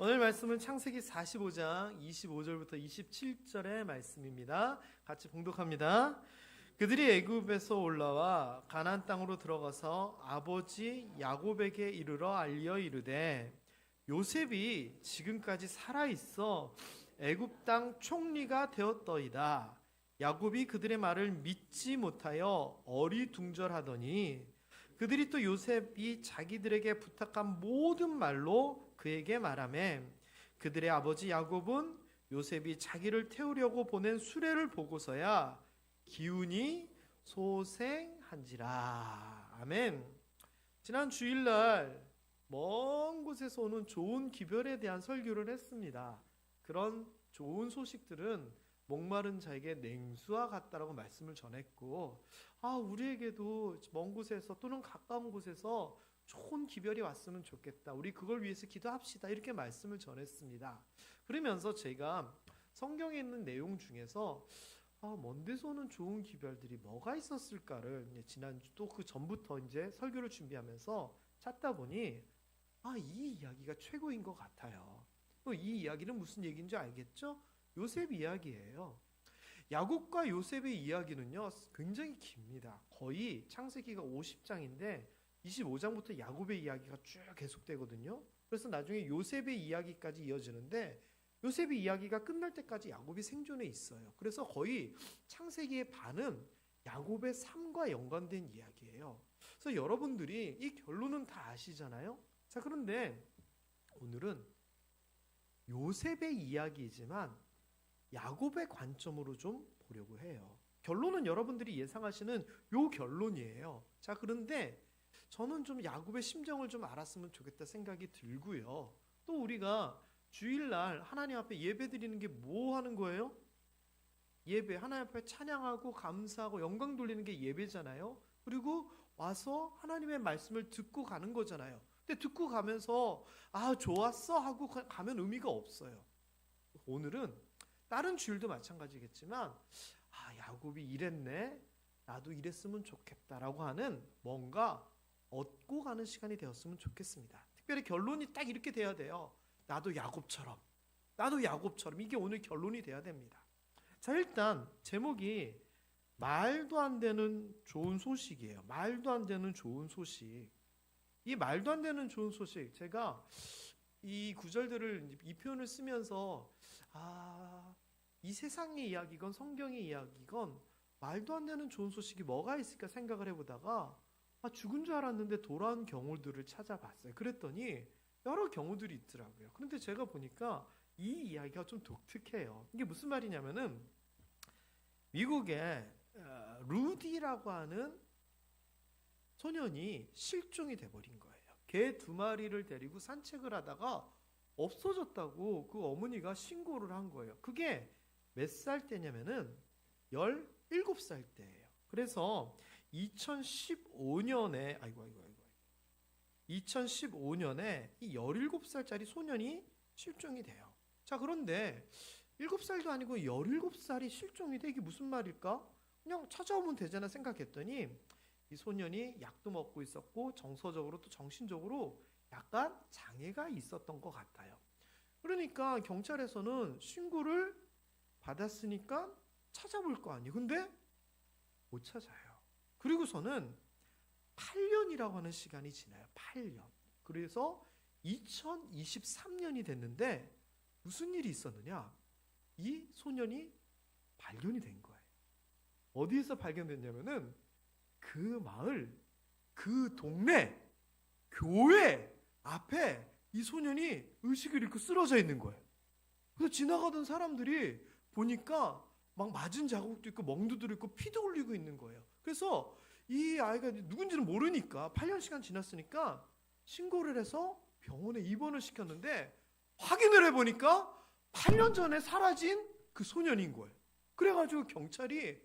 오늘 말씀은 창세기 45장 25절부터 27절의 말씀입니다. 같이 봉독합니다. 그들이 애굽에서 올라와 가나안 땅으로 들어가서 아버지 야곱에게 이르러 알려 이르되 요셉이 지금까지 살아 있어 애굽 땅 총리가 되었더이다. 야곱이 그들의 말을 믿지 못하여 어리둥절하더니 그들이 또 요셉이 자기들에게 부탁한 모든 말로 그에게 말하매 그들의 아버지 야곱은 요셉이 자기를 태우려고 보낸 수레를 보고서야 기운이 소생한지라. 아멘. 지난 주일날 먼 곳에서 오는 좋은 기별에 대한 설교를 했습니다. 그런 좋은 소식들은 목마른 자에게 냉수와 같다라고 말씀을 전했고, 우리에게도 먼 곳에서 또는 가까운 곳에서 좋은 기별이 왔으면 좋겠다. 우리 그걸 위해서 기도합시다. 이렇게 말씀을 전했습니다. 그러면서 제가 성경에 있는 내용 중에서 먼 데서 오는 좋은 기별들이 뭐가 있었을까를 지난주 또 그 전부터 이제 설교를 준비하면서 찾다 보니 이 이야기가 최고인 것 같아요. 또 이 이야기는 무슨 얘기인지 알겠죠? 요셉 이야기예요. 야곱과 요셉의 이야기는요 굉장히 깁니다. 거의 창세기가 50장인데 25장부터 야곱의 이야기가 쭉 계속되거든요. 그래서 나중에 요셉의 이야기까지 이어지는데 요셉의 이야기가 끝날 때까지 야곱이 생존해 있어요. 그래서 거의 창세기의 반은 야곱의 삶과 연관된 이야기예요. 그래서 여러분들이 이 결론은 다 아시잖아요. 자, 그런데 오늘은 요셉의 이야기이지만 야곱의 관점으로 좀 보려고 해요. 결론은 여러분들이 예상하시는 요 결론이에요. 자, 그런데 저는 좀 야곱의 심정을 좀 알았으면 좋겠다 생각이 들고요. 또 우리가 주일날 하나님 앞에 예배 드리는 게 뭐 하는 거예요? 예배, 하나님 앞에 찬양하고 감사하고 영광 돌리는 게 예배잖아요. 그리고 와서 하나님의 말씀을 듣고 가는 거잖아요. 근데 듣고 가면서 좋았어 하고 가면 의미가 없어요. 오늘은 다른 주일도 마찬가지겠지만 야곱이 이랬네, 나도 이랬으면 좋겠다라고 하는 뭔가 얻고 가는 시간이 되었으면 좋겠습니다. 특별히 결론이 딱 이렇게 돼야 돼요. 나도 야곱처럼 이게 오늘 결론이 돼야 됩니다. 자, 일단 제목이 말도 안 되는 좋은 소식이에요. 말도 안 되는 좋은 소식. 이 말도 안 되는 좋은 소식, 제가 이 구절들을 이 표현을 쓰면서 이 세상의 이야기건 성경의 이야기건 말도 안 되는 좋은 소식이 뭐가 있을까 생각을 해보다가 죽은 줄 알았는데 돌아온 경우들을 찾아봤어요. 그랬더니 여러 경우들이 있더라고요. 그런데 제가 보니까 이 이야기가 좀 독특해요. 이게 무슨 말이냐면은 미국에 루디라고 하는 소년이 실종이 돼버린 거예요. 개 2마리를 데리고 산책을 하다가 없어졌다고 그 어머니가 신고를 한 거예요. 그게 몇 살 때냐면은 17살 때예요. 그래서 2015년에 2015년에 이 17살짜리 소년이 실종이 돼요. 자, 그런데 7살도 아니고 17살이 실종이 돼, 이게 무슨 말일까? 그냥 찾아오면 되잖아 생각했더니 이 소년이 약도 먹고 있었고 정서적으로 또 정신적으로 약간 장애가 있었던 것 같아요. 그러니까 경찰에서는 신고를 받았으니까 찾아볼 거 아니에요. 근데 못 찾아요. 그리고서는 8년이라고 하는 시간이 지나요. 8년. 그래서 2023년이 됐는데 무슨 일이 있었느냐? 이 소년이 발견이 된 거예요. 어디에서 발견됐냐면은 그 마을, 그 동네, 교회 앞에 이 소년이 의식을 잃고 쓰러져 있는 거예요. 그래서 지나가던 사람들이 보니까 막 맞은 자국도 있고 멍두도 있고 피도 흘리고 있는 거예요. 그래서 이 아이가 누군지는 모르니까 8년 시간 지났으니까 신고를 해서 병원에 입원을 시켰는데 확인을 해보니까 8년 전에 사라진 그 소년인 거예요. 그래가지고 경찰이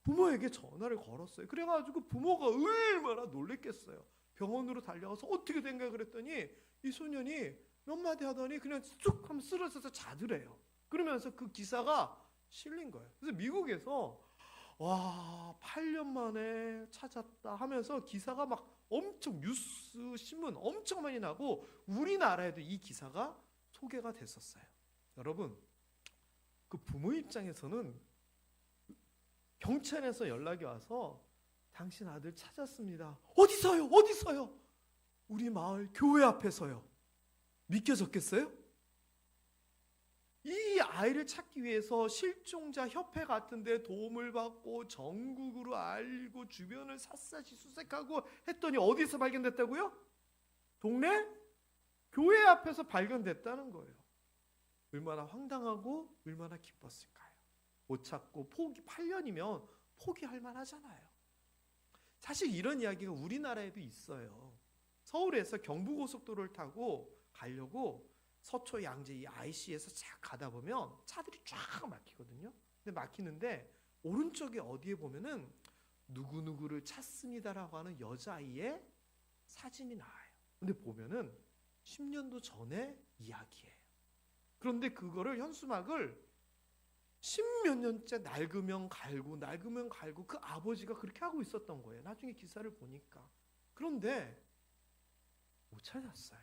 부모에게 전화를 걸었어요. 그래가지고 부모가 얼마나 놀랬겠어요. 병원으로 달려가서 어떻게 된가 그랬더니 이 소년이 몇 마디 하더니 그냥 쑥 하면 쓰러져서 자더래요. 그러면서 그 기사가 실린 거예요. 그래서 미국에서 8년 만에 찾았다 하면서 기사가 막 엄청 뉴스 신문 엄청 많이 나고 우리나라에도 이 기사가 소개가 됐었어요. 여러분, 그 부모 입장에서는 경찰에서 연락이 와서 당신 아들 찾았습니다. 어디서요? 어디서요? 우리 마을 교회 앞에서요. 믿겨졌겠어요? 이 아이를 찾기 위해서 실종자 협회 같은 데 도움을 받고 전국으로 알리고 주변을 샅샅이 수색하고 했더니 어디서 발견됐다고요? 동네 교회 앞에서 발견됐다는 거예요. 얼마나 황당하고 얼마나 기뻤을까요? 못 찾고 8년이면 포기할 만하잖아요. 사실 이런 이야기가 우리나라에도 있어요. 서울에서 경부고속도로를 타고 가려고 서초 양재 이 IC에서 쫙 가다 보면 차들이 쫙 막히거든요. 근데 막히는데 오른쪽에 어디에 보면은 누구누구를 찾습니다라고 하는 여자아이의 사진이 나와요. 근데 보면은 10년도 전의 이야기예요. 그런데 그거를 현수막을 10몇 년째 낡으면 갈고 그 아버지가 그렇게 하고 있었던 거예요. 나중에 기사를 보니까. 그런데 못 찾았어요.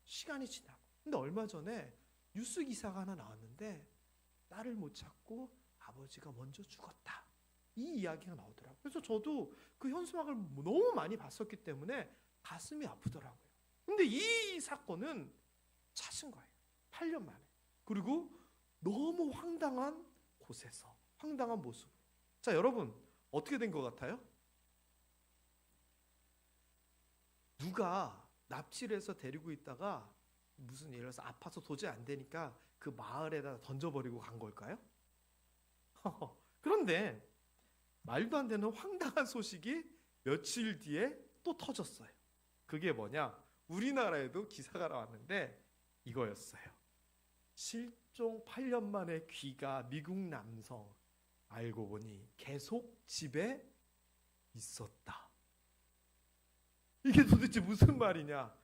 시간이 지나고. 근데 얼마 전에 뉴스 기사가 하나 나왔는데 딸을 못 찾고 아버지가 먼저 죽었다. 이 이야기가 나오더라고요. 그래서 저도 그 현수막을 너무 많이 봤었기 때문에 가슴이 아프더라고요. 근데 이 사건은 찾은 거예요. 8년 만에. 그리고 너무 황당한 곳에서, 황당한 모습. 자, 여러분 어떻게 된 것 같아요? 누가 납치를 해서 데리고 있다가 무슨 예를 들어서 아파서 도저히 안 되니까 그 마을에다 던져버리고 간 걸까요? 그런데 말도 안 되는 황당한 소식이 며칠 뒤에 또 터졌어요. 그게 뭐냐? 우리나라에도 기사가 나왔는데 이거였어요. 실종 8년 만에 귀가 미국 남성. 알고 보니 계속 집에 있었다. 이게 도대체 무슨 말이냐?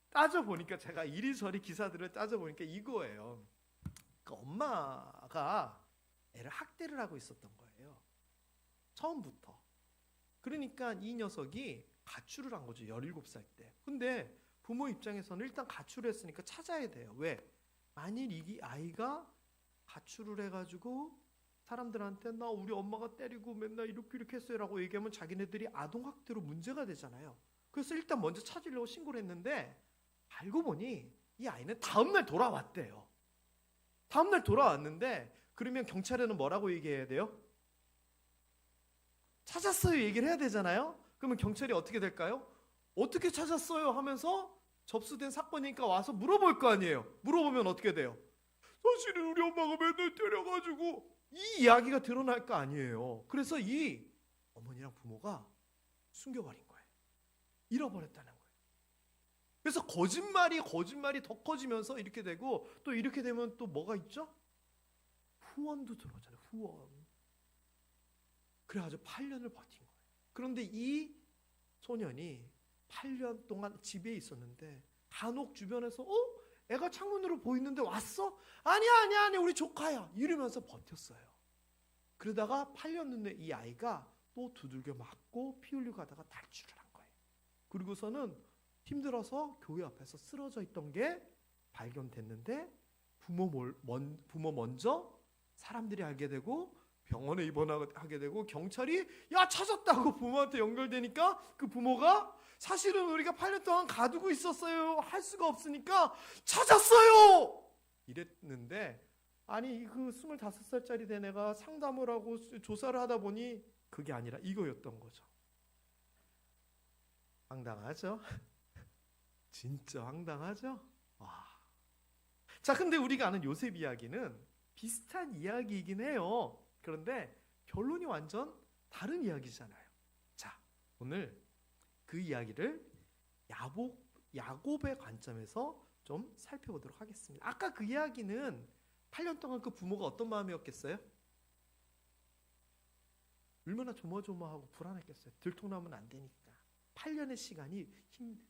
따져보니까 제가 이리저리 기사들을 따져보니까 이거예요. 그 엄마가 애를 학대를 하고 있었던 거예요. 처음부터. 그러니까 이 녀석이 가출을 한 거죠. 17살 때. 근데 부모 입장에서는 일단 가출을 했으니까 찾아야 돼요. 왜? 만일 이 아이가 가출을 해가지고 사람들한테 나 우리 엄마가 때리고 맨날 이렇게 했어요 라고 얘기하면 자기네들이 아동학대로 문제가 되잖아요. 그래서 일단 먼저 찾으려고 신고를 했는데 알고 보니 이 아이는 다음날 돌아왔대요. 다음날 돌아왔는데 그러면 경찰에는 뭐라고 얘기해야 돼요? 찾았어요 얘기를 해야 되잖아요. 그러면 경찰이 어떻게 될까요? 어떻게 찾았어요 하면서 접수된 사건이니까 와서 물어볼 거 아니에요. 물어보면 어떻게 돼요? 사실은 우리 엄마가 맨날 때려가지고 이 이야기가 드러날 거 아니에요. 그래서 이 어머니랑 부모가 숨겨버린 거예요. 잃어버렸다는 거예요. 그래서 거짓말이 더 커지면서 이렇게 되고 또 이렇게 되면 또 뭐가 있죠? 후원도 들어오잖아요. 후원. 그래가지고 8년을 버틴 거예요. 그런데 이 소년이 8년 동안 집에 있었는데 간혹 주변에서 애가 창문으로 보이는데 왔어? 아니야 우리 조카야 이러면서 버텼어요. 그러다가 8년 후에 이 아이가 또 두들겨 맞고 피 흘리고 가다가 탈출을 한 거예요. 그리고서는 힘들어서 교회 앞에서 쓰러져 있던 게 발견됐는데 부모 먼저 사람들이 알게 되고 병원에 입원하게 되고 경찰이 야 찾았다고 부모한테 연결되니까 그 부모가 사실은 우리가 8년 동안 가두고 있었어요. 할 수가 없으니까 찾았어요. 이랬는데 아니 그 25살짜리 된 애가 상담을 하고 조사를 하다 보니 그게 아니라 이거였던 거죠. 황당하죠? 진짜 황당하죠? 와. 자, 근데 우리가 아는 요셉 이야기는 비슷한 이야기이긴 해요. 그런데 결론이 완전 다른 이야기잖아요. 자, 오늘 그 이야기를 야곱의 관점에서 좀 살펴보도록 하겠습니다. 아까 그 이야기는 8년 동안 그 부모가 어떤 마음이었겠어요? 얼마나 조마조마하고 불안했겠어요. 들통나면 안 되니까. 8년의 시간이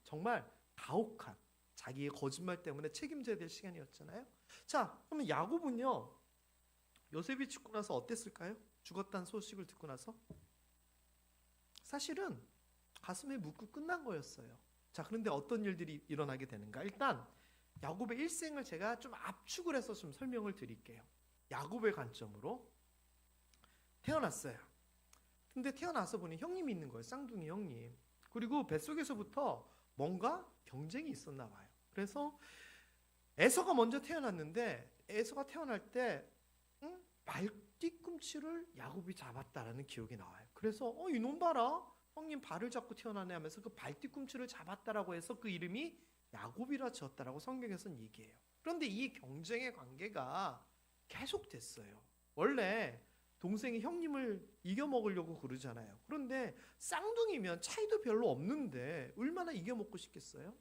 정말 가혹한 자기의 거짓말 때문에 책임져야 될 시간이었잖아요. 자, 그러면 야곱은요. 요셉이 죽고 나서 어땠을까요? 죽었다는 소식을 듣고 나서 사실은 가슴에 묻고 끝난 거였어요. 자, 그런데 어떤 일들이 일어나게 되는가? 일단 야곱의 일생을 제가 좀 압축을 해서 좀 설명을 드릴게요. 야곱의 관점으로 태어났어요. 근데 태어나서 보니 형님이 있는 거예요. 쌍둥이 형님. 그리고 뱃속에서부터 뭔가 경쟁이 있었나 봐요. 그래서 에서가 먼저 태어났는데 에서가 태어날 때 발뒤꿈치를 야곱이 잡았다라는 기억이 나와요. 그래서 이놈 봐라. 형님 발을 잡고 태어나네 하면서 그 발뒤꿈치를 잡았다라고 해서 그 이름이 야곱이라 지었다라고 성경에서는 얘기해요. 그런데 이 경쟁의 관계가 계속됐어요. 원래 동생이 형님을 이겨먹으려고 그러잖아요. 그런데 쌍둥이면 차이도 별로 없는데 얼마나 이겨먹고 싶겠어요?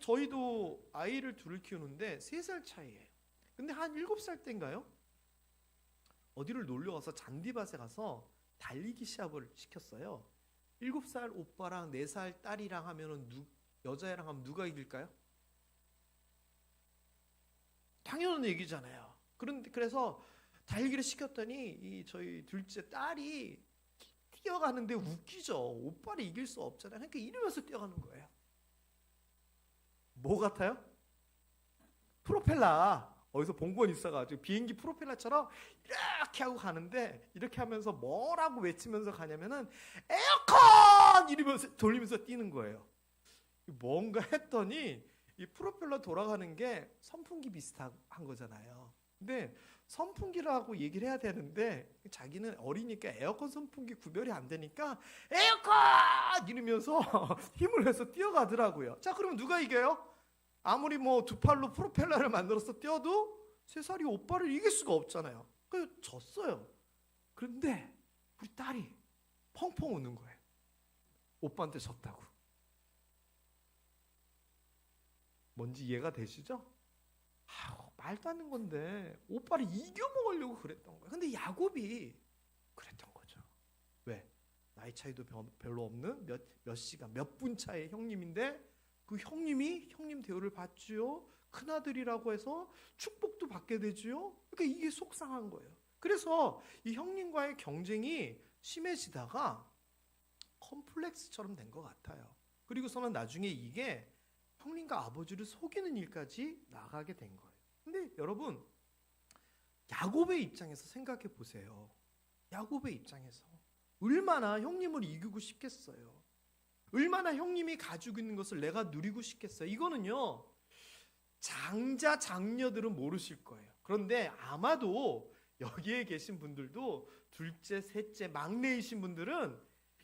저희도 아이를 둘을 키우는데 3살 차이예요. 근데 한 7살 때인가요? 어디를 놀러가서 잔디밭에 가서 달리기 시합을 시켰어요. 7살 오빠랑 4살 딸이랑 하면은 여자애랑 하면 누가 이길까요? 당연한 얘기잖아요. 그래서 달리기를 시켰더니 저희 둘째 딸이 뛰어가는데 웃기죠. 오빠를 이길 수 없잖아요. 그러니까 이러면서 뛰어가는 거예요. 뭐 같아요? 프로펠러. 어디서 본 건 있어가지고 비행기 프로펠러처럼 이렇게 하고 가는데 이렇게 하면서 뭐라고 외치면서 가냐면은 에어컨! 이러면서 돌리면서 뛰는 거예요. 뭔가 했더니 이 프로펠러 돌아가는 게 선풍기 비슷한 거잖아요. 근데 선풍기라고 얘기를 해야 되는데 자기는 어리니까 에어컨 선풍기 구별이 안 되니까 에어컨! 이러면서 힘을 내서 뛰어가더라고요. 자, 그러면 누가 이겨요? 아무리 뭐 2팔로 프로펠러를 만들어서 뛰어도 3살이 오빠를 이길 수가 없잖아요. 그래서 졌어요. 그런데 우리 딸이 펑펑 우는 거예요. 오빠한테 졌다고. 뭔지 이해가 되시죠? 말도 안 되는 건데 오빠를 이겨먹으려고 그랬던 거예요. 근데 야곱이 그랬던 거죠. 왜? 나이 차이도 별로 없는 몇 시간, 몇 분 차이의 형님인데 그 형님이 형님 대우를 받지요. 큰아들이라고 해서 축복도 받게 되지요. 그러니까 이게 속상한 거예요. 그래서 이 형님과의 경쟁이 심해지다가 컴플렉스처럼 된 것 같아요. 그리고서는 나중에 이게 형님과 아버지를 속이는 일까지 나가게 된 거예요. 근데 여러분, 야곱의 입장에서 생각해 보세요. 야곱의 입장에서 얼마나 형님을 이기고 싶겠어요. 얼마나 형님이 가지고 있는 것을 내가 누리고 싶겠어요. 이거는요, 장자 장녀들은 모르실 거예요. 그런데 아마도 여기에 계신 분들도 둘째, 셋째, 막내이신 분들은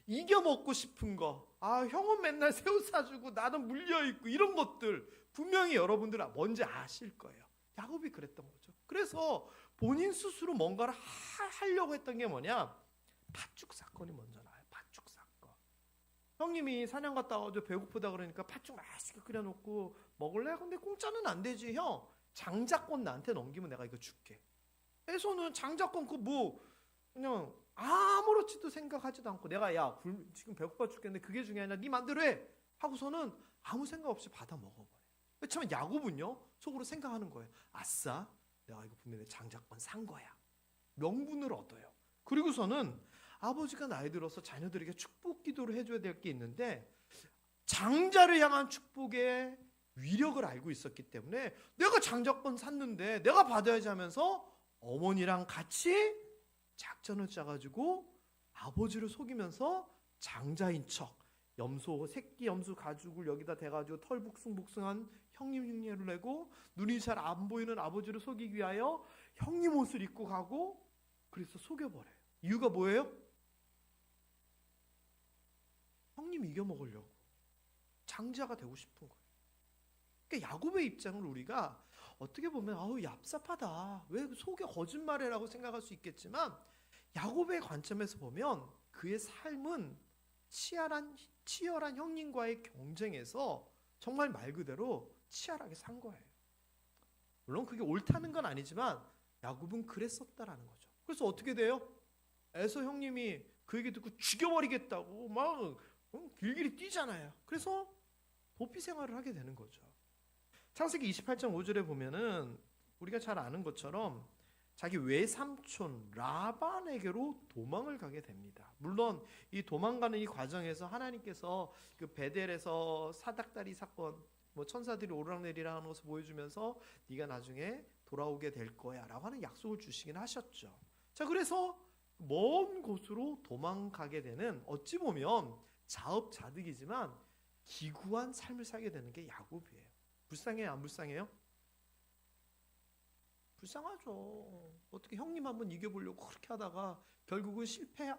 이겨먹고 싶은 거, 형은 맨날 새우 사주고 나는 물려있고 이런 것들 분명히 여러분들은 뭔지 아실 거예요. 야곱이 그랬던 거죠. 그래서 본인 스스로 뭔가를 하려고 했던 게 뭐냐? 팥죽 사건이 먼저 나와요. 팥죽 사건. 형님이 사냥 갔다 와서 배고프다 그러니까 팥죽 맛있게 끓여놓고 먹을래? 근데 공짜는 안 되지. 형, 장자권 나한테 넘기면 내가 이거 줄게. 에서는 장자권 그냥 아무렇지도 생각하지도 않고 내가 지금 배고파 죽겠는데 그게 중요하냐? 네 맘대로 해. 하고서는 아무 생각 없이 받아 먹어버려. 그렇지만 야곱은요, 속으로 생각하는 거예요. 아싸, 내가 이거 분명히 장자권 산 거야. 명분을 얻어요. 그리고서는 아버지가 나이 들어서 자녀들에게 축복 기도를 해줘야 될 게 있는데 장자를 향한 축복의 위력을 알고 있었기 때문에 내가 장자권 샀는데 내가 받아야지 하면서 어머니랑 같이 작전을 짜가지고 아버지를 속이면서 장자인 척, 새끼 염소 가죽을 여기다 대가지고 털 북승북승한 형님 흉내를 내고 눈이 잘 안 보이는 아버지를 속이기 위하여 형님 옷을 입고 가고 그래서 속여버려요. 이유가 뭐예요? 형님 이겨먹으려고. 장자가 되고 싶은 거예요. 그러니까 야곱의 입장을 우리가 어떻게 보면 얍삽하다. 왜 속여 거짓말해라고 생각할 수 있겠지만 야곱의 관점에서 보면 그의 삶은 치열한 형님과의 경쟁에서 정말 말 그대로 치열하게 산 거예요. 물론 그게 옳다는 건 아니지만 야곱은 그랬었다라는 거죠. 그래서 어떻게 돼요? 에서 형님이 그 얘기 듣고 죽여버리겠다고 막 길길이 뛰잖아요. 그래서 도피 생활을 하게 되는 거죠. 창세기 28장 5절에 보면은 우리가 잘 아는 것처럼 자기 외삼촌 라반에게로 도망을 가게 됩니다. 물론 이 도망가는 이 과정에서 하나님께서 그 베델에서 사닥다리 사건, 뭐 천사들이 오르락내리락 하는 것을 보여주면서 네가 나중에 돌아오게 될 거야 라고 하는 약속을 주시긴 하셨죠. 자, 그래서 먼 곳으로 도망가게 되는, 어찌 보면 자업자득이지만 기구한 삶을 살게 되는 게 야곱이에요. 불쌍해요, 안 불쌍해요? 불쌍하죠. 어떻게 형님 한번 이겨보려고 그렇게 하다가 결국은 실패?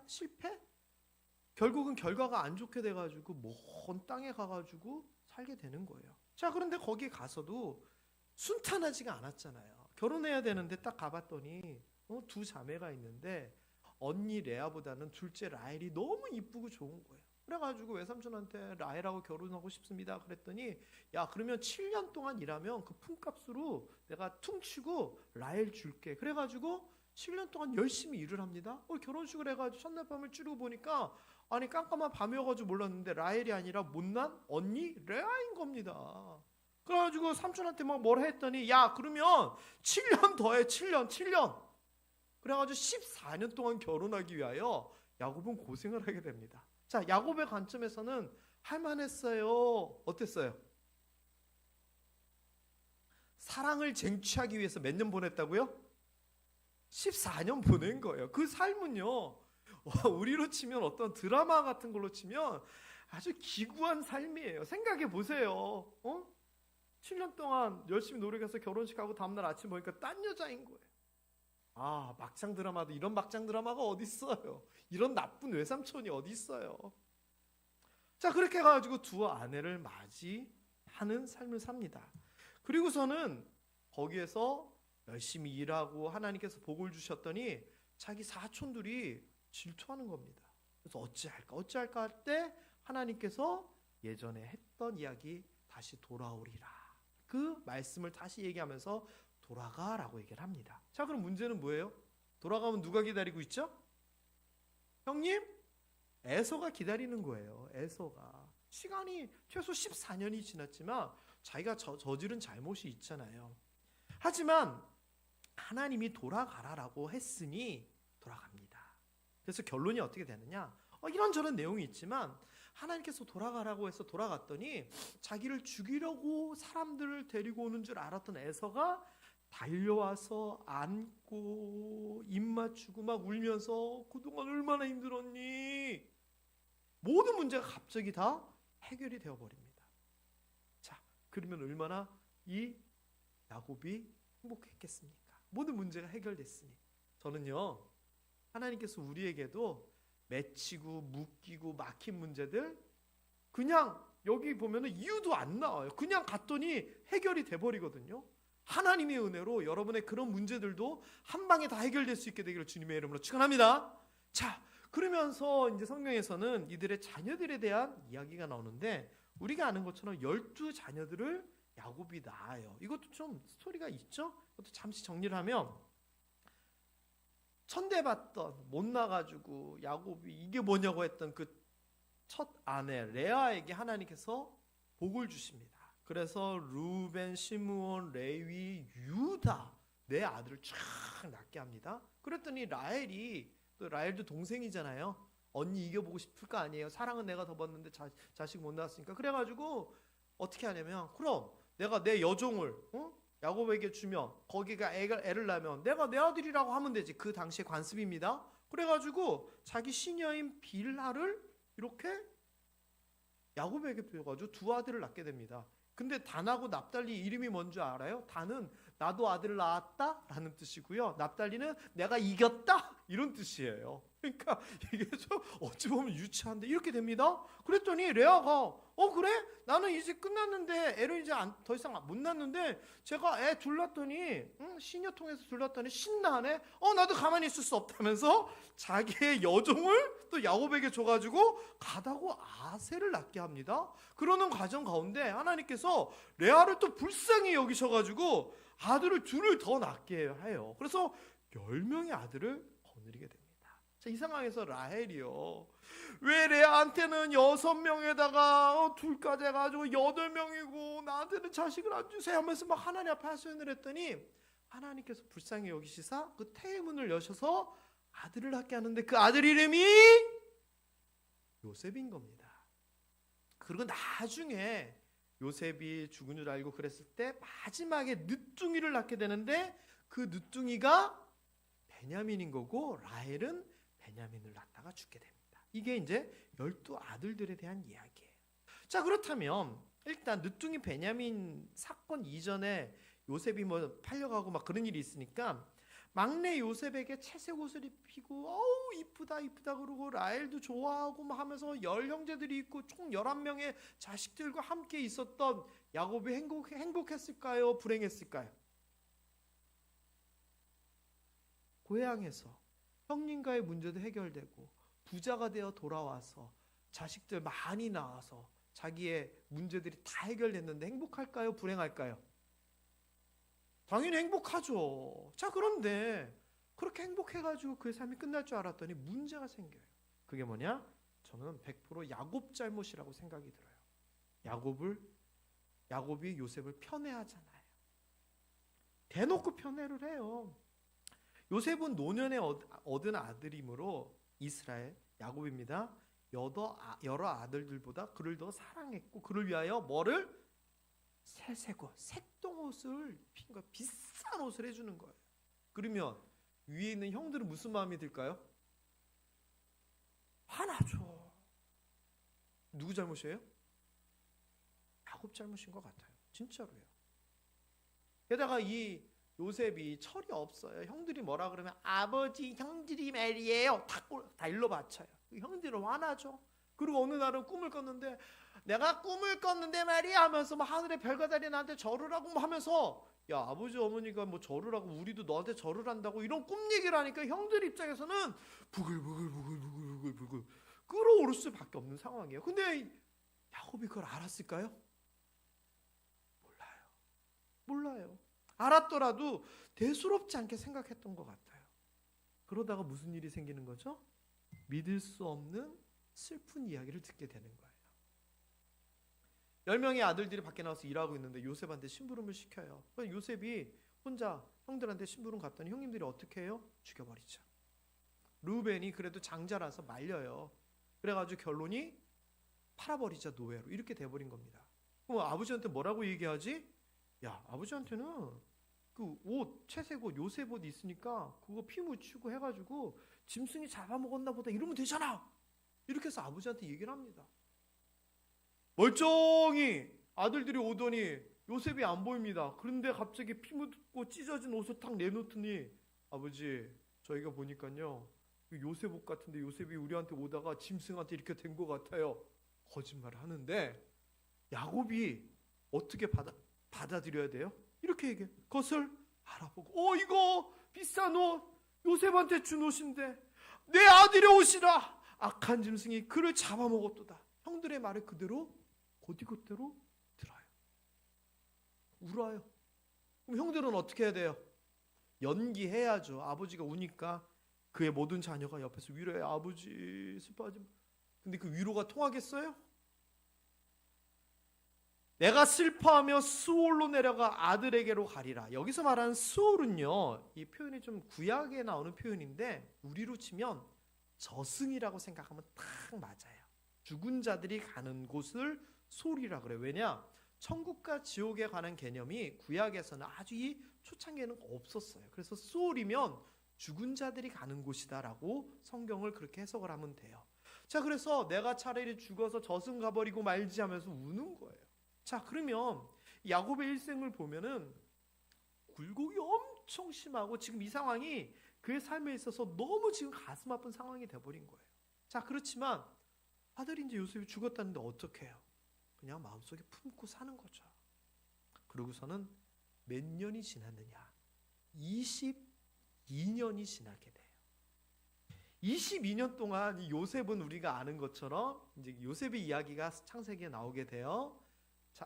결국은 결과가 안 좋게 돼가지고 먼 땅에 가가지고 살게 되는 거예요. 자, 그런데 거기 가서도 순탄하지가 않았잖아요. 결혼해야 되는데 딱 가봤더니 두 자매가 있는데 언니 레아보다는 둘째 라헬이 너무 이쁘고 좋은 거예요. 그래가지고 외삼촌한테 라헬하고 결혼하고 싶습니다 그랬더니, 야, 그러면 7년 동안 일하면 그 품값으로 내가 퉁치고 라헬 줄게. 그래가지고 7년 동안 열심히 일을 합니다. 결혼식을 해가지고 첫날 밤을 찌르고 보니까, 아니 깜깜한 밤이어가지고 몰랐는데 라헬이 아니라 못난 언니 레아인 겁니다. 그래가지고 삼촌한테 막 뭐라 했더니, 야, 그러면 7년 더해. 7년. 그래가지고 14년 동안 결혼하기 위하여 야곱은 고생을 하게 됩니다. 자, 야곱의 관점에서는 할만했어요? 어땠어요? 사랑을 쟁취하기 위해서 몇 년 보냈다고요? 14년 보낸 거예요. 그 삶은요, 우리로 치면 어떤 드라마 같은 걸로 치면 아주 기구한 삶이에요. 생각해 보세요. 7년 동안 열심히 노력해서 결혼식하고 다음날 아침 보니까 딴 여자인 거예요. 아, 막장 드라마도 이런 막장 드라마가 어디 있어요? 이런 나쁜 외삼촌이 어디 있어요? 자, 그렇게 해가지고 두 아내를 맞이하는 삶을 삽니다. 그리고서는 거기에서 열심히 일하고 하나님께서 복을 주셨더니 자기 사촌들이 질투하는 겁니다. 그래서 어찌할까 할 때 하나님께서 예전에 했던 이야기 다시 돌아오리라, 그 말씀을 다시 얘기하면서 돌아가라고 얘기를 합니다. 자, 그럼 문제는 뭐예요? 돌아가면 누가 기다리고 있죠? 형님? 에서가 기다리는 거예요. 에서가. 시간이 최소 14년이 지났지만 자기가 저지른 잘못이 있잖아요. 하지만 하나님이 돌아가라라고 했으니 돌아갑니다. 그래서 결론이 어떻게 되느냐? 이런저런 내용이 있지만 하나님께서 돌아가라고 해서 돌아갔더니 자기를 죽이려고 사람들을 데리고 오는 줄 알았던 에서가 달려와서 안고 입 맞추고 막 울면서 그동안 얼마나 힘들었니? 모든 문제가 갑자기 다 해결이 되어버립니다. 자, 그러면 얼마나 이 야곱이 행복했겠습니까? 모든 문제가 해결됐으니. 저는요, 하나님께서 우리에게도 맺히고 묶이고 막힌 문제들 그냥 여기 보면은 이유도 안 나와요. 그냥 갔더니 해결이 돼버리거든요. 하나님의 은혜로 여러분의 그런 문제들도 한 방에 다 해결될 수 있게 되기를 주님의 이름으로 축원합니다. 자, 그러면서 이제 성경에서는 이들의 자녀들에 대한 이야기가 나오는데, 우리가 아는 것처럼 12자녀들을 야곱이 낳아요. 이것도 좀 스토리가 있죠? 이것도 잠시 정리를 하면, 천대받던 못 나가지고 야곱이 이게 뭐냐고 했던 그 첫 아내 레아에게 하나님께서 복을 주십니다. 그래서 루벤, 시므온, 레위, 유다 네 아들을 쫙 낳게 합니다. 그랬더니 라헬도 동생이잖아요. 언니 이겨보고 싶을 거 아니에요. 사랑은 내가 더 받는데 자식 못 낳았으니까. 그래가지고 어떻게 하냐면, 그럼 내가 내 여종을 야곱에게 주면 거기가 애를 낳으면 내가 내 아들이라고 하면 되지. 그 당시의 관습입니다. 그래가지고 자기 시녀인 빌하를 이렇게 야곱에게 줘가지고 두 아들을 낳게 됩니다. 근데 단하고 납달리 이름이 뭔지 알아요? 단은 나도 아들을 낳았다 라는 뜻이고요, 납달리는 내가 이겼다 이런 뜻이에요. 그러니까 이게 좀 어찌 보면 유치한데 이렇게 됩니다. 그랬더니 레아가 그래? 나는 이제 끝났는데 애를 이제 더 이상 못 낳는데 제가 애 둘 낳았더니 시녀 통해서 둘 낳았더니 신나하네. 나도 가만히 있을 수 없다면서 자기의 여종을 또 야곱에게 줘가지고 가다고 아셀을 낳게 합니다. 그러는 과정 가운데 하나님께서 레아를 또 불쌍히 여기셔가지고 아들을 둘을 더 낳게 해요. 그래서 10명의 아들을 거느리게 됩니다. 자, 이 상황에서 라헬이요, 왜 레아한테는 6명에다가 둘까지 해가지고 8명이고 나한테는 자식을 안 주세요 하면서 막 하나님 앞에 하소연을 했더니, 하나님께서 불쌍히 여기시사 그 태문을 여셔서 아들을 낳게 하는데 그 아들 이름이 요셉인 겁니다. 그리고 나중에 요셉이 죽은 줄 알고 그랬을 때 마지막에 늦둥이를 낳게 되는데 그 늦둥이가 베냐민인 거고 라헬은 베냐민을 낳다가 죽게 됩니다. 이게 이제 12아들들에 대한 이야기예요. 자, 그렇다면 일단 늦둥이 베냐민 사건 이전에 요셉이 뭐 팔려가고 막 그런 일이 있으니까 막내 요셉에게 채색 옷을 입히고 어우 이쁘다 이쁘다 그러고 라헬도 좋아하고 막 하면서 10형제들이 있고 총 11명의 자식들과 함께 있었던 야곱이 행복했을까요? 불행했을까요? 고향에서 형님과의 문제도 해결되고 부자가 되어 돌아와서 자식들 많이 낳아서 자기의 문제들이 다 해결됐는데 행복할까요? 불행할까요? 당연히 행복하죠. 자, 그런데 그렇게 행복해가지고 그의 삶이 끝날 줄 알았더니 문제가 생겨요. 그게 뭐냐? 저는 100% 야곱 잘못이라고 생각이 들어요. 야곱이 요셉을 편애하잖아요. 대놓고 편애를 해요. 요셉은 노년에 얻은 아들이므로 이스라엘, 야곱입니다. 여러 아들들보다 그를 더 사랑했고 그를 위하여 뭐를? 새색 옷, 색동옷을 입힌 거예요. 비싼 옷을 해주는 거예요. 그러면 위에 있는 형들은 무슨 마음이 들까요? 화나죠. 누구 잘못이에요? 야곱 잘못인 것 같아요. 진짜로요. 게다가 이 요셉이 철이 없어요. 형들이 뭐라 그러면 아버지 형들이 말이에요. 다 일러 바쳐요. 형들은 화나죠. 그리고 어느 날은 꿈을 꿨는데 내가 꿈을 꿨는데 말이야 하면서 막 하늘의 별과 달이 나한테 절을 하고 뭐 하면서 야 아버지 어머니가 뭐 절을 하고 우리도 너한테 절을 한다고 이런 꿈 얘기를 하니까 형들 입장에서는 부글부글 끓어오를 수밖에 없는 상황이에요. 근데 야곱이 그걸 알았을까요? 몰라요. 알았더라도 대수롭지 않게 생각했던 것 같아요. 그러다가 무슨 일이 생기는 거죠? 믿을 수 없는 슬픈 이야기를 듣게 되는 거예요. 10명의 아들들이 밖에 나와서 일하고 있는데 요셉한테 심부름을 시켜요. 요셉이 혼자 형들한테 심부름 갔더니 형님들이 어떻게 해요? 죽여버리죠. 루벤이 그래도 장자라서 말려요. 그래가지고 결론이 팔아버리자 노예로 이렇게 돼버린 겁니다. 그럼 아버지한테 뭐라고 얘기하지? 야 아버지한테는 그 옷, 채색 옷, 요셉 옷 있으니까 그거 피 묻히고 해가지고 짐승이 잡아먹었나 보다 이러면 되잖아. 이렇게 해서 아버지한테 얘기를 합니다. 멀쩡히 아들들이 오더니 요셉이 안 보입니다. 그런데 갑자기 피 묻고 찢어진 옷을 탁 내놓더니 아버지 저희가 보니까요 요셉 옷 같은데 요셉이 우리한테 오다가 짐승한테 이렇게 된 것 같아요. 거짓말을 하는데 야곱이 어떻게 받아들여야 돼요? 이렇게 얘기해. 그것을 알아보고 이거 비싼 옷 요셉한테 준 옷인데 내 아들의 옷이라 악한 짐승이 그를 잡아먹었도다. 형들의 말을 그대로 곧이곧대로 들어요. 울어요. 그럼 형들은 어떻게 해야 돼요? 연기해야죠. 아버지가 우니까 그의 모든 자녀가 옆에서 위로해. 아버지 슬퍼하지 마. 근데 그 위로가 통하겠어요? 내가 슬퍼하며 수올로 내려가 아들에게로 가리라. 여기서 말하는 수올은요, 이 표현이 좀 구약에 나오는 표현인데 우리로 치면 저승이라고 생각하면 딱 맞아요. 죽은 자들이 가는 곳을 수올이라 그래요. 왜냐? 천국과 지옥에 관한 개념이 구약에서는 아주 이 초창기에는 없었어요. 그래서 수올이면 죽은 자들이 가는 곳이다라고 성경을 그렇게 해석을 하면 돼요. 자, 그래서 내가 차라리 죽어서 저승 가버리고 말지 하면서 우는 거예요. 자, 그러면 야곱의 일생을 보면은 굴곡이 엄청 심하고 지금 이 상황이 그의 삶에 있어서 너무 지금 가슴 아픈 상황이 돼버린 거예요. 자, 그렇지만 아들이 이제 요셉이 죽었다는데 어떻게 해요? 그냥 마음속에 품고 사는 거죠. 그러고서는 몇 년이 지났느냐? 22년이 지나게 돼요. 22년 동안 이 요셉은 우리가 아는 것처럼 이제 요셉의 이야기가 창세기에 나오게 돼요.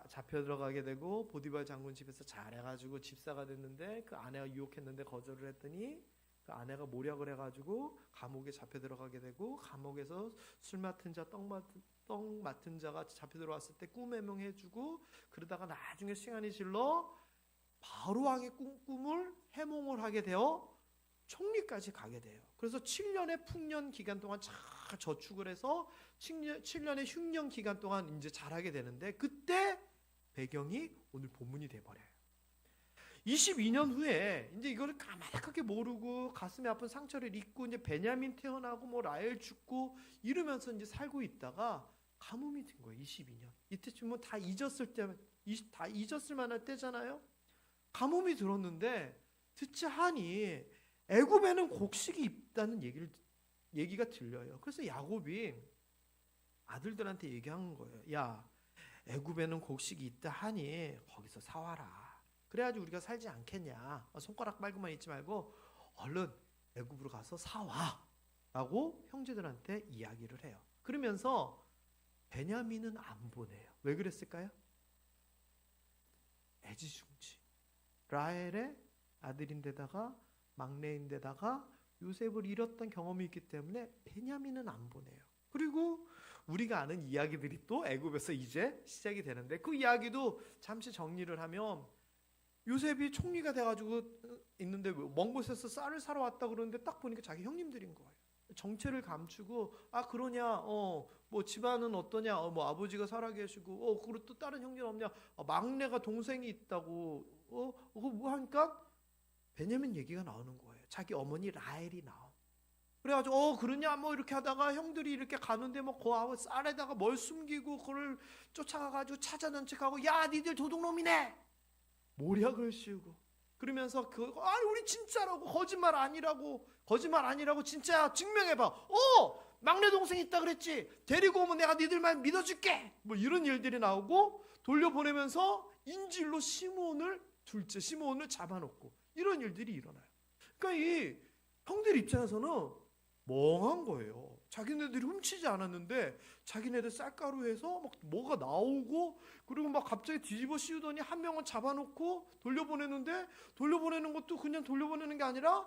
잡혀 들어가게 되고 보디발 장군 집에서 잘해가지고 집사가 됐는데 그 아내가 유혹했는데 거절을 했더니 그 아내가 모략을 해가지고 감옥에 잡혀 들어가게 되고 감옥에서 술 맡은 자, 떡 맡은 자가 잡혀 들어왔을 때 꿈 해몽해주고 그러다가 나중에 시간이 질러 바로 왕의 꿈을 해몽을 하게 되어 총리까지 가게 돼요. 그래서 7년의 풍년 기간 동안 잘 저축을 해서 7년의 흉년 기간 동안 이제 잘하게 되는데 그때 배경이 오늘 본문이 돼버려요. 22년 후에 이제 이거를 까마득하게 모르고 가슴에 아픈 상처를 입고 이제 베냐민 태어나고 뭐 라헬 죽고 이러면서 이제 살고 있다가 가뭄이 든 거예요. 22년. 이때쯤은 다 잊었을 때, 다 잊었을 만할 때잖아요. 가뭄이 들었는데 듣자 하니 애굽에는 곡식이 있다는 얘기가 들려요. 그래서 야곱이 아들들한테 얘기한 거예요. 야, 애굽에는 곡식이 있다 하니 거기서 사와라. 그래야지 우리가 살지 않겠냐. 손가락 빨고만 있지 말고 얼른 애굽으로 가서 사와 라고 형제들한테 이야기를 해요. 그러면서 베냐민은 안 보내요. 왜 그랬을까요? 애지중지. 라헬의 아들인데다가 막내인데다가 요셉을 잃었던 경험이 있기 때문에 베냐민은 안 보내요. 그리고 우리가 아는 이야기들이 또 애굽에서 이제 시작이 되는데 그 이야기도 잠시 정리를 하면 요셉이 총리가 돼가지고 있는데 먼 곳에서 쌀을 사러 왔다 그러는데 딱 보니까 자기 형님들인 거예요. 정체를 감추고 그러냐 뭐 집안은 어떠냐 뭐 아버지가 살아계시고 그리고 또 다른 형제는 없냐 막내가 동생이 있다고 그거 뭐 하니까 베냐민 얘기가 나오는 거예요. 자기 어머니 라헬이 나와. 그래가지고 그러냐 뭐 이렇게 하다가 형들이 이렇게 가는데 뭐 그 쌀에다가 뭘 숨기고 그걸 쫓아가가지고 찾아낸 척하고 야 니들 도둑놈이네 모략을 씌우고 그러면서 아니 우리 진짜라고 거짓말 아니라고 진짜야 증명해봐. 막내 동생 있다 그랬지 데리고 오면 내가 니들 말 믿어줄게 뭐 이런 일들이 나오고 돌려보내면서 인질로 둘째 시므온을 잡아놓고 이런 일들이 일어나요. 그러니까 이 형들 입장에서는 멍한 거예요. 자기네들이 훔치지 않았는데 자기네들 쌀가루에서 막 뭐가 나오고 그리고 막 갑자기 뒤집어 씌우더니 한 명은 잡아놓고 돌려보내는데 돌려보내는 것도 그냥 돌려보내는 게 아니라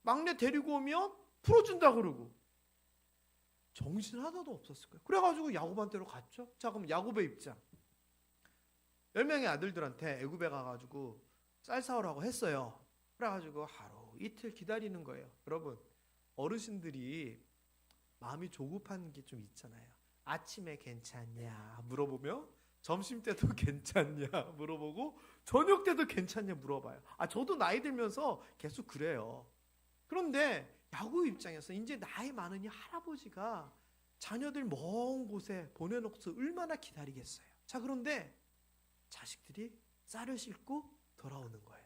막내 데리고 오면 풀어준다 그러고 정신 하나도 없었을 거예요. 그래가지고 야곱한테로 갔죠. 자 그럼 야곱의 입장 10명의 아들들한테 애굽에 가가지고 쌀 사오라고 했어요. 그래가지고 하루 이틀 기다리는 거예요. 여러분 어르신들이 마음이 조급한 게 좀 있잖아요. 아침에 괜찮냐 물어보면 점심 때도 괜찮냐 물어보고 저녁 때도 괜찮냐 물어봐요. 저도 나이 들면서 계속 그래요. 그런데 야곱 입장에서 이제 나이 많으니 할아버지가 자녀들 먼 곳에 보내놓고서 얼마나 기다리겠어요. 자 그런데 자식들이 쌀을 싣고 돌아오는 거예요.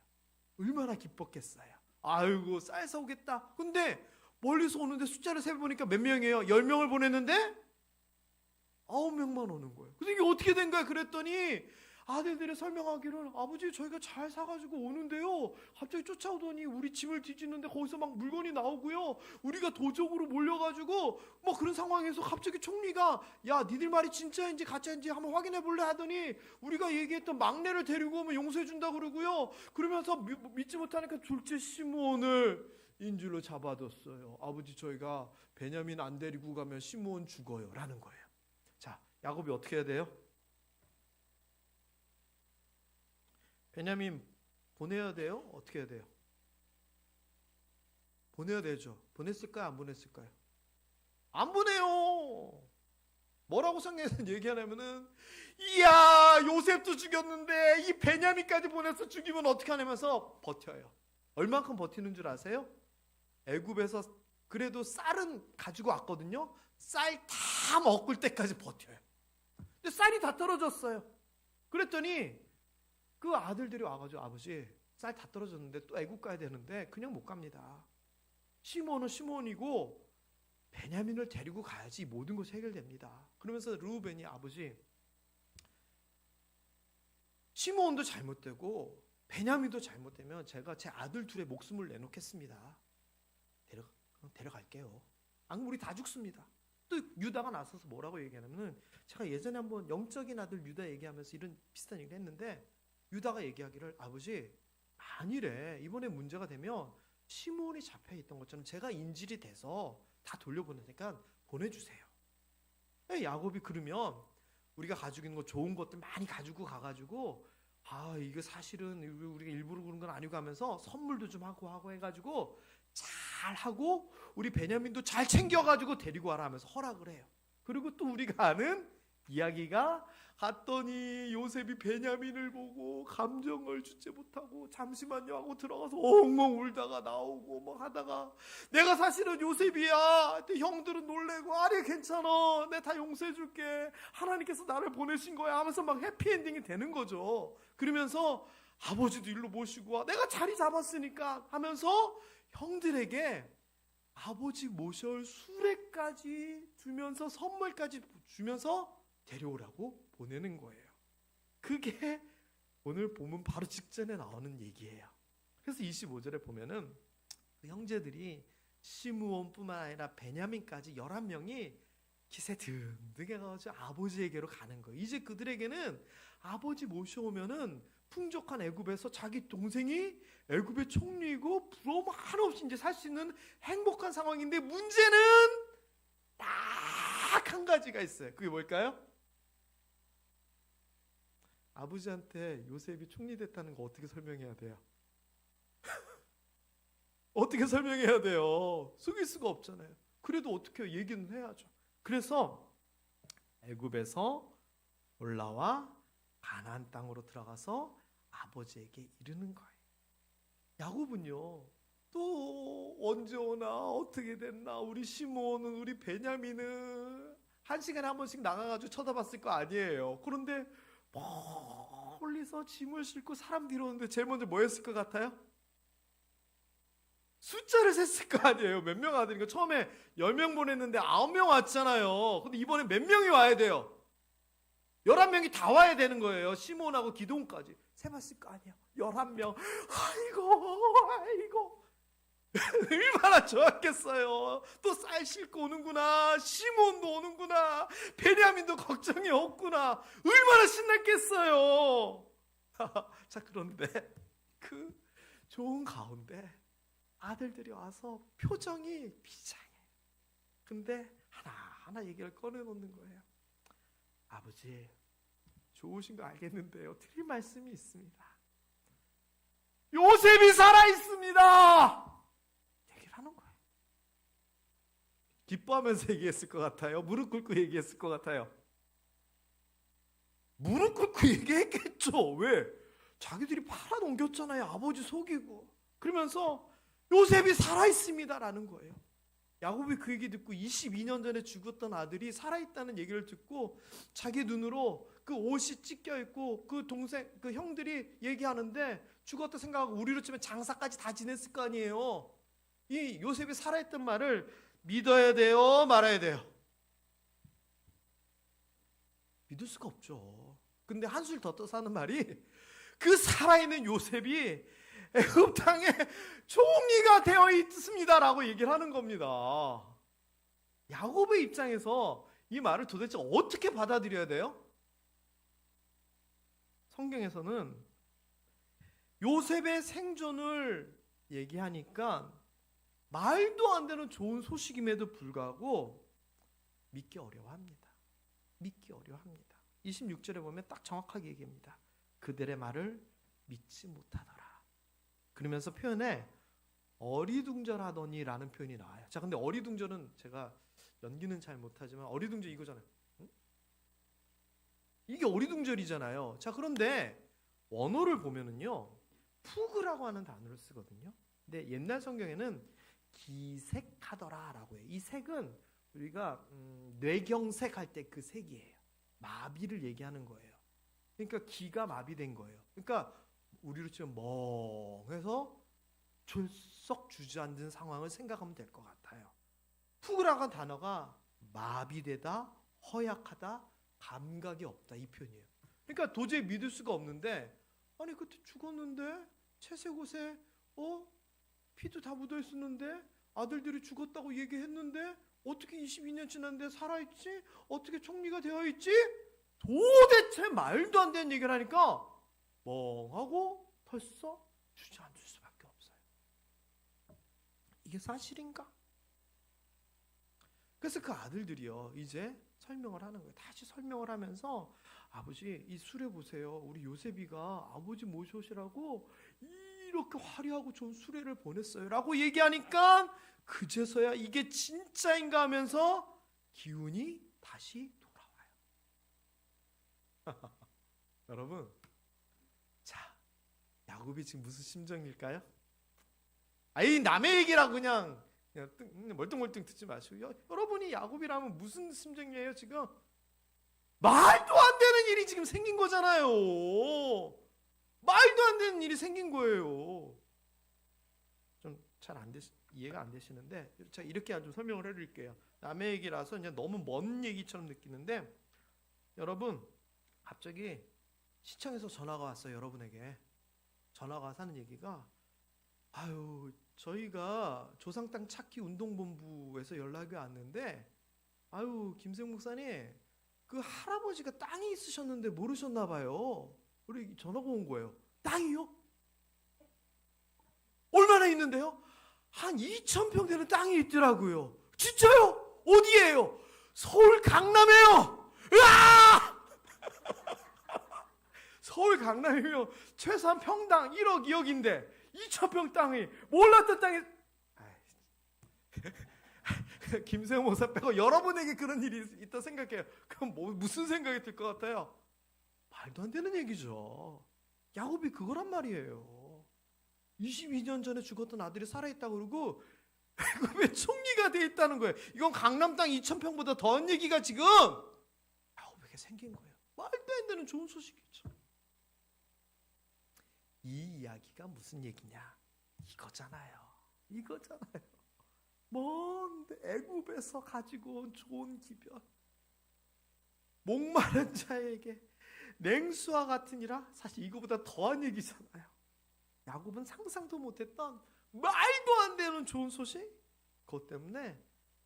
얼마나 기뻤겠어요. 아이고 쌀 사오겠다. 근데 멀리서 오는데 숫자를 세보니까 몇 명이에요? 10명을 보냈는데 9명만 오는 거예요. 그래서 이게 어떻게 된 거야? 그랬더니 아들들이 설명하기를 아버지 저희가 잘 사가지고 오는데요 갑자기 쫓아오더니 우리 짐을 뒤지는데 거기서 막 물건이 나오고요 우리가 도적으로 몰려가지고 뭐 그런 상황에서 갑자기 총리가 야 니들 말이 진짜인지 가짜인지 한번 확인해 볼래 하더니 우리가 얘기했던 막내를 데리고 오면 용서해 준다 그러고요 그러면서 믿지 못하니까 둘째 시므온을 인질로 잡아뒀어요. 아버지 저희가 베냐민 안 데리고 가면 시므온 죽어요 라는 거예요. 자 야곱이 어떻게 해야 돼요? 베냐민 보내야 돼요? 어떻게 해야 돼요? 보내야 되죠. 보냈을까요? 안 보냈을까요? 안 보내요. 뭐라고 성경에서 얘기하냐면은 이야 요셉도 죽였는데 이 베냐민까지 보내서 죽이면 어떻게 하냐면서 버텨요. 얼만큼 버티는 줄 아세요? 애굽에서 그래도 쌀은 가지고 왔거든요. 쌀 다 먹을 때까지 버텨요. 근데 쌀이 다 떨어졌어요. 그랬더니 그 아들들이 와가지고 아버지 쌀 다 떨어졌는데 또 애굽 가야 되는데 그냥 못 갑니다. 시므온은 시므온이고 베냐민을 데리고 가야지 모든 것이 해결됩니다. 그러면서 르우벤이 아버지 시므온도 잘못되고 베냐민도 잘못되면 제가 제 아들 둘의 목숨을 내놓겠습니다. 데려갈게요. 안 그러면 우리 다 죽습니다. 또 유다가 나서서 뭐라고 얘기하냐면 제가 예전에 한번 영적인 아들 유다 얘기하면서 이런 비슷한 얘기를 했는데 유다가 얘기하기를 아버지 만일에 이번에 문제가 되면 시므온이 잡혀있던 것처럼 제가 인질이 돼서 다 돌려보내니까 보내주세요. 야곱이 그러면 우리가 가지고 있는 거 좋은 것들 많이 가지고 가가지고 이거 사실은 우리가 일부러 그런 건 아니고 하면서 선물도 좀 하고 해가지고 잘 하고 우리 베냐민도 잘 챙겨가지고 데리고 와라 하면서 허락을 해요. 그리고 또 우리가 아는 이야기가 갔더니 요셉이 베냐민을 보고 감정을 주체 못하고 잠시만요 하고 들어가서 엉엉 울다가 나오고 뭐 하다가 내가 사실은 요셉이야. 근데 형들은 놀래고 아니 괜찮아. 내가 다 용서해 줄게. 하나님께서 나를 보내신 거야 하면서 막 해피엔딩이 되는 거죠. 그러면서 아버지도 일로 모시고 와. 내가 자리 잡았으니까 하면서 형들에게 아버지 모셔올 수레까지 주면서 선물까지 주면서 데려오라고 보내는 거예요. 그게 오늘 본문 바로 직전에 나오는 얘기예요. 그래서 25절에 보면은 그 형제들이 시므온뿐만 아니라 베냐민까지 11명이 기세 든든해 가지고 아버지에게로 가는 거예요. 이제 그들에게는 아버지 모셔오면은 풍족한 애굽에서 자기 동생이 애굽의 총리이고 부러움 하나 없이 이제 살 수 있는 행복한 상황인데 문제는 딱 한 가지가 있어요. 그게 뭘까요? 아버지한테 요셉이 총리 됐다는 거 어떻게 설명해야 돼요? 어떻게 설명해야 돼요? 속일 수가 없잖아요. 그래도 어떻게 얘기는 해야죠. 그래서 애굽에서 올라와 가나안 땅으로 들어가서 아버지에게 이르는 거예요. 야곱은요, 또 언제 오나 어떻게 됐나 우리 시므온은 우리 베냐민은 한 시간에 한 번씩 나가가지고 쳐다봤을 거 아니에요. 그런데 멀리서 짐을 싣고 사람 뒤로 오는데 제일 먼저 뭐 했을 것 같아요? 숫자를 셌을 거 아니에요. 몇 명 아들인가? 처음에 10명 보냈는데 9명 왔잖아요. 근데 이번에 몇 명이 와야 돼요? 11명이 다 와야 되는 거예요. 시몬하고 기드온까지. 세봤을 거 아니에요. 11명. 아이고. 얼마나 좋았겠어요. 또 쌀 싣고 오는구나. 시몬도 오는구나. 베냐민도 걱정이 없구나. 얼마나 신났겠어요. 자, 그런데 그 좋은 가운데 아들들이 와서 표정이 비장해요. 근데 하나하나 얘기를 꺼내놓는 거예요. 아버지, 좋으신 거 알겠는데요. 드릴 말씀이 있습니다. 요셉이 살아있습니다. 얘기를 하는 거예요. 기뻐하면서 얘기했을 것 같아요? 무릎 꿇고 얘기했을 것 같아요? 무릎 꿇고 얘기했겠죠. 왜? 자기들이 팔아넘겼잖아요. 아버지 속이고. 그러면서 요셉이 살아있습니다 라는 거예요. 야곱이 그 얘기 듣고 22년 전에 죽었던 아들이 살아있다는 얘기를 듣고 자기 눈으로 그 옷이 찢겨있고 그 동생, 그 형들이 얘기하는데 죽었다 생각하고 우리로 치면 장사까지 다 지냈을 거 아니에요. 이 요셉이 살아있던 말을 믿어야 돼요? 말아야 돼요? 믿을 수가 없죠. 근데 한술 더 떠서 하는 말이 그 살아있는 요셉이 애굽 땅에 총리가 되어 있습니다라고 얘기를 하는 겁니다. 야곱의 입장에서 이 말을 도대체 어떻게 받아들여야 돼요? 성경에서는 요셉의 생존을 얘기하니까 말도 안 되는 좋은 소식임에도 불구하고 믿기 어려워합니다. 믿기 어려워합니다. 26절에 보면 딱 정확하게 얘기합니다. 그들의 말을 믿지 못하더라. 그러면서 표현에 어리둥절하더니라는 표현이 나와요. 자, 근데 어리둥절은 제가 연기는 잘 못하지만 어리둥절 이거잖아요. 응? 이게 어리둥절이잖아요. 자, 그런데 원어를 보면은요, 푸그라고 하는 단어를 쓰거든요. 근데 옛날 성경에는 기색하더라라고 해요. 이 색은 우리가 뇌경색 할 때 그 색이에요. 마비를 얘기하는 거예요. 그러니까 기가 마비된 거예요. 그러니까 우리로 치면 멍해서 졸썩 주저앉은 상황을 생각하면 될 것 같아요. 푸그라고 한 단어가 마비되다, 허약하다, 감각이 없다 이 표현이에요. 그러니까 도저히 믿을 수가 없는데 아니 그때 죽었는데 채색옷에 피도 다 묻어 있었는데 아들들이 죽었다고 얘기했는데 어떻게 22년 지났는데 살아있지? 어떻게 총리가 되어 있지? 도대체 말도 안 되는 얘기를 하니까 멍하고 벌써 주저앉을 수밖에 없어요. 이게 사실인가? 그래서 그 아들들이요 이제 설명을 하는 거예요. 다시 설명을 하면서 아버지 이 수레 보세요. 우리 요셉이가 아버지 모셔오시라고 이렇게 화려하고 좋은 수레를 보냈어요 라고 얘기하니까 그제서야 이게 진짜인가 하면서 기운이 다시 돌아와요. 여러분, 자, 야곱이 지금 무슨 심정일까요? 아이 남의 얘기라고 그냥 멀뚱멀뚱 듣지 마시고 여러분이 야곱이라면 무슨 심정이에요 지금? 말도 안 되는 일이 지금 생긴 거잖아요. 말도 안 되는 일이 생긴 거예요. 좀 잘 이해가 안 되시는데 제가 이렇게 좀 설명을 해드릴게요. 남의 얘기라서 이제 너무 먼 얘기처럼 느끼는데 여러분 갑자기 시청에서 전화가 왔어요. 여러분에게 전화가 와서 하는 얘기가 아유 저희가 조상 땅 찾기 운동본부에서 연락이 왔는데 아유 김생 목사님 그 할아버지가 땅이 있으셨는데 모르셨나 봐요. 우리 전화가 온 거예요. 땅이요? 얼마나 있는데요? 한 2,000평 되는 땅이 있더라고요. 진짜요? 어디예요? 서울 강남에요. 으아! 서울 강남이면 최소한 평당 1억 2억인데 2,000평 땅이 몰랐던 땅이 김세형 목사 빼고 여러분에게 그런 일이 있다 생각해요. 그럼 무슨 생각이 들 것 같아요? 말도 안 되는 얘기죠. 야곱이 그거란 말이에요. 22년 전에 죽었던 아들이 살아있다고 그러고 왜 총리가 돼 있다는 거예요. 이건 강남 땅 2,000평보다 더한 얘기가 지금 야곱에게 생긴 거예요. 말도 안 되는 좋은 소식이죠. 이 이야기가 무슨 얘기냐? 이거잖아요. 먼데 애굽에서 가지고 온 좋은 기별, 목마른 자에게 냉수와 같은 이라 사실 이거보다 더한 얘기잖아요. 야곱은 상상도 못했던 말도 안 되는 좋은 소식. 그것 때문에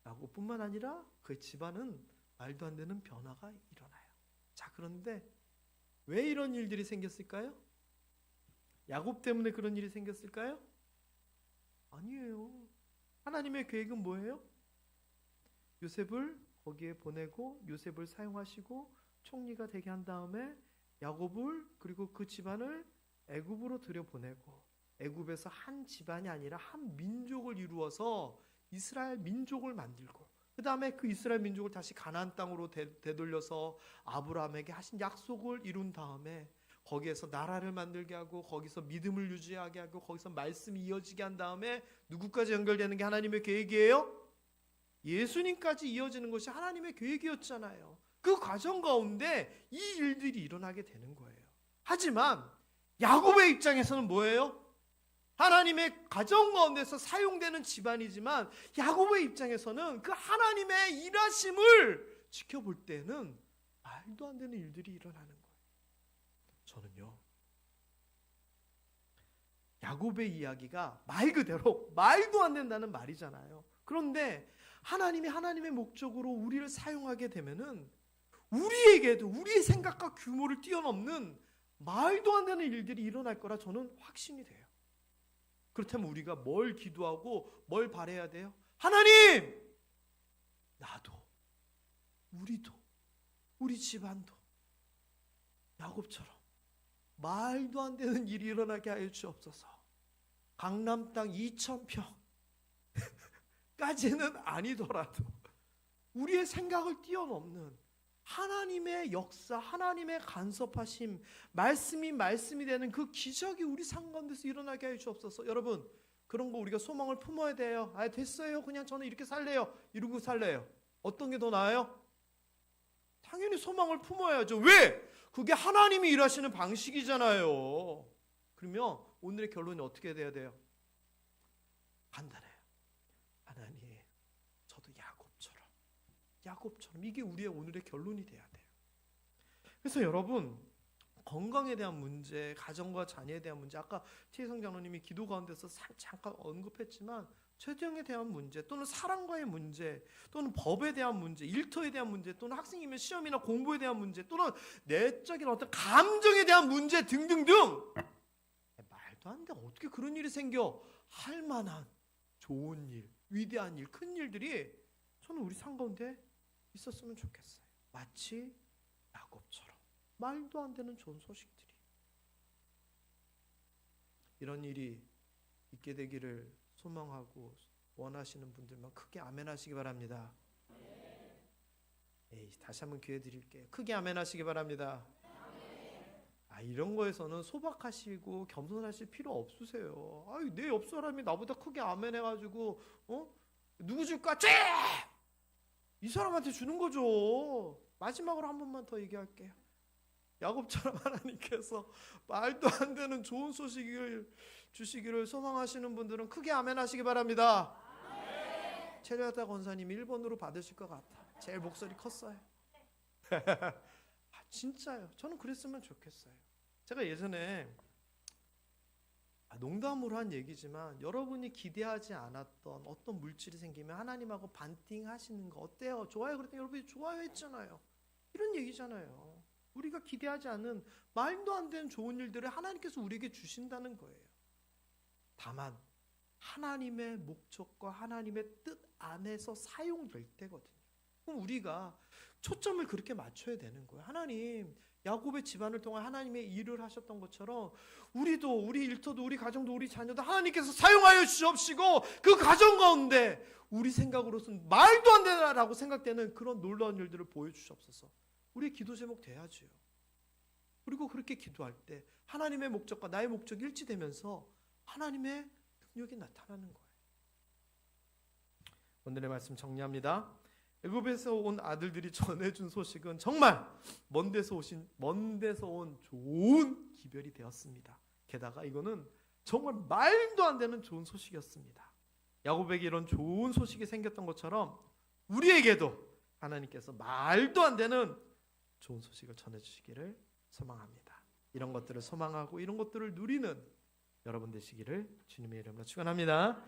야곱뿐만 아니라 그 집안은 말도 안 되는 변화가 일어나요. 자, 그런데 왜 이런 일들이 생겼을까요? 야곱 때문에 그런 일이 생겼을까요? 아니에요. 하나님의 계획은 뭐예요? 요셉을 거기에 보내고 요셉을 사용하시고 총리가 되게 한 다음에 야곱을 그리고 그 집안을 애굽으로 들여보내고 애굽에서 한 집안이 아니라 한 민족을 이루어서 이스라엘 민족을 만들고 그 다음에 그 이스라엘 민족을 다시 가나안 땅으로 되돌려서 아브라함에게 하신 약속을 이룬 다음에 거기에서 나라를 만들게 하고 거기서 믿음을 유지하게 하고 거기서 말씀이 이어지게 한 다음에 누구까지 연결되는 게 하나님의 계획이에요? 예수님까지 이어지는 것이 하나님의 계획이었잖아요. 그 과정 가운데 이 일들이 일어나게 되는 거예요. 하지만 야곱의 입장에서는 뭐예요? 하나님의 가정 가운데서 사용되는 집안이지만 야곱의 입장에서는 그 하나님의 일하심을 지켜볼 때는 말도 안 되는 일들이 일어나는 거예요. 저는요, 야곱의 이야기가 말 그대로 말도 안 된다는 말이잖아요. 그런데 하나님이 하나님의 목적으로 우리를 사용하게 되면은 우리에게도 우리의 생각과 규모를 뛰어넘는 말도 안 되는 일들이 일어날 거라 저는 확신이 돼요. 그렇다면 우리가 뭘 기도하고 뭘 바라야 돼요? 하나님! 나도, 우리도, 우리 집안도 야곱처럼 말도 안 되는 일이 일어나게 하여 주옵소서. 강남 땅 2,000평 까지는 아니더라도 우리의 생각을 뛰어넘는 하나님의 역사, 하나님의 간섭하심, 말씀이 되는 그 기적이 우리 삶 가운데서 일어나게 하여 주옵소서. 여러분, 그런 거 우리가 소망을 품어야 돼요. 아, 됐어요. 그냥 저는 이렇게 살래요. 이러고 살래요. 어떤 게 더 나아요? 당연히 소망을 품어야죠. 왜? 그게 하나님이 일하시는 방식이잖아요. 그러면 오늘의 결론이 어떻게 돼야 돼요? 간단해요. 하나님, 저도 야곱처럼 이게 우리의 오늘의 결론이 돼야 돼요. 그래서 여러분, 건강에 대한 문제, 가정과 자녀에 대한 문제, 아까 티혜성 장로님이 기도 가운데서 잠깐 언급했지만 재정에 대한 문제, 또는 사랑과의 문제, 또는 법에 대한 문제, 일터에 대한 문제, 또는 학생이면 시험이나 공부에 대한 문제, 또는 내적인 어떤 감정에 대한 문제 등등등, 말도 안 돼. 어떻게 그런 일이 생겨? 할 만한 좋은 일, 위대한 일, 큰 일들이 저는 우리 삶 가운데 있었으면 좋겠어요. 마치 야곱처럼 말도 안 되는 좋은 소식들이, 이런 일이 있게 되기를 소망하고 원하시는 분들만 크게 아멘 하시기 바랍니다. 다시 한번 기회 드릴게요. 크게 아멘 하시기 바랍니다. 이런 거에서는 소박하시고 겸손하실 필요 없으세요. 내 옆 사람이 나보다 크게 아멘 해가지고 누구 줄까? 이 사람한테 주는 거죠. 마지막으로 한 번만 더 얘기할게요. 야곱처럼 하나님께서 말도 안 되는 좋은 소식을 주시기를 소망하시는 분들은 크게 아멘 하시기 바랍니다. 체리아타 권사님 1번으로 받으실 것 같아. 제일 목소리 컸어요. 진짜요. 저는 그랬으면 좋겠어요. 제가 예전에 농담으로 한 얘기지만 여러분이 기대하지 않았던 어떤 물질이 생기면 하나님하고 반띵 하시는 거 어때요? 좋아요? 그랬더니 여러분이 좋아요 했잖아요. 이런 얘기잖아요. 우리가 기대하지 않은 말도 안 되는 좋은 일들을 하나님께서 우리에게 주신다는 거예요. 다만 하나님의 목적과 하나님의 뜻 안에서 사용될 때거든요. 그럼 우리가 초점을 그렇게 맞춰야 되는 거예요. 하나님, 야곱의 집안을 통해 하나님의 일을 하셨던 것처럼 우리도, 우리 일터도, 우리 가정도, 우리 자녀도 하나님께서 사용하여 주옵시고 그 가정 가운데 우리 생각으로서는 말도 안 되나라고 생각되는 그런 놀라운 일들을 보여주시옵소서. 우리의 기도 제목 돼야지요. 그리고 그렇게 기도할 때 하나님의 목적과 나의 목적이 일치되면서 하나님의 능력이 나타나는 거예요. 오늘의 말씀 정리합니다. 애굽에서 온 아들들이 전해준 소식은 정말 먼 데서 온 좋은 기별이 되었습니다. 게다가 이거는 정말 말도 안 되는 좋은 소식이었습니다. 야곱에게 이런 좋은 소식이 생겼던 것처럼 우리에게도 하나님께서 말도 안 되는 좋은 소식을 전해주시기를 소망합니다. 이런 것들을 소망하고 이런 것들을 누리는 여러분 되시기를 주님의 이름으로 축원합니다.